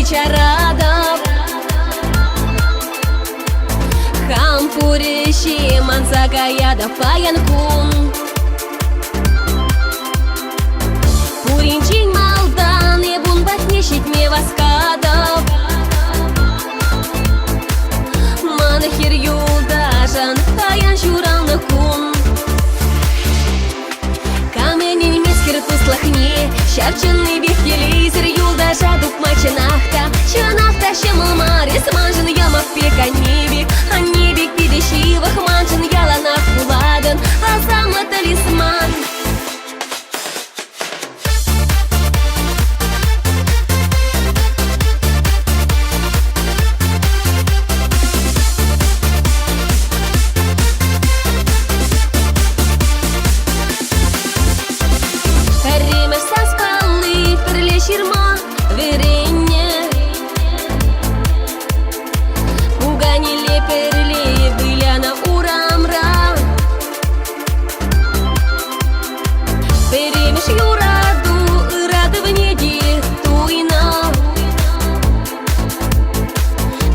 чарадов. Хампурищи мансакаяда паянкун. Пуринчин малдан и бун батнещить мне воскадов. Манахир юлдажан паян шуралны кун. Каменин мискер туслахне, шарчынный бих телевизор юлдажа дуп мачынахта. Чынахта шемыл марис манжын ямах пека небик. А небик пидещивых манжын яланах куладын. А самый талисман. Ширма веренне Уганили перли выляна урамра Перемеш юраду радовне туйна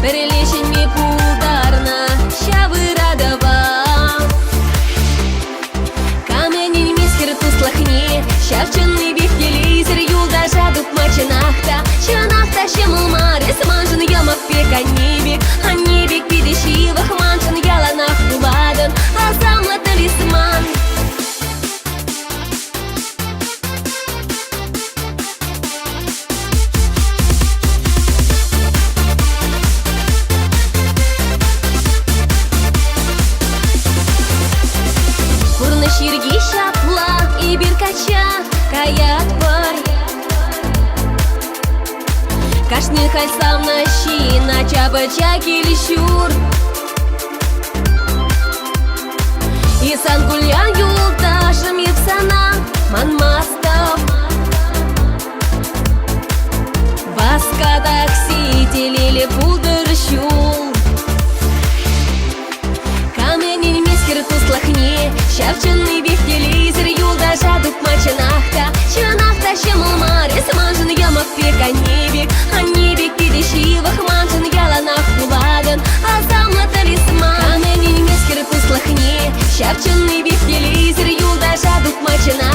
Перелещень ми пударна щавы радова Каменин мискер туслахне Щавченный бих телевизор юлдажа дуп мачынахта. Чынахта шемыл марис манжын ямах пека небик. А небик пидещивых манжын яланах куладын. А самый талисман. Курны ширги шапла и биркача каят бар. Кашни хальсам нащи на чабача килищур. И сангульян юлдашым епсана манмастав. Баска такси телили пулдырщул. Каменин мискер туслахне, щавченный бих телевизор юлдажа дуп мачынахта. Чынахта шемыл марис манжын ямах пека небик. А небик пидещивых манжын яланах куладын. А самый талисман. Каменин мискер туслахне, щавченный бих телевизор юлдажа дуп мачынахта.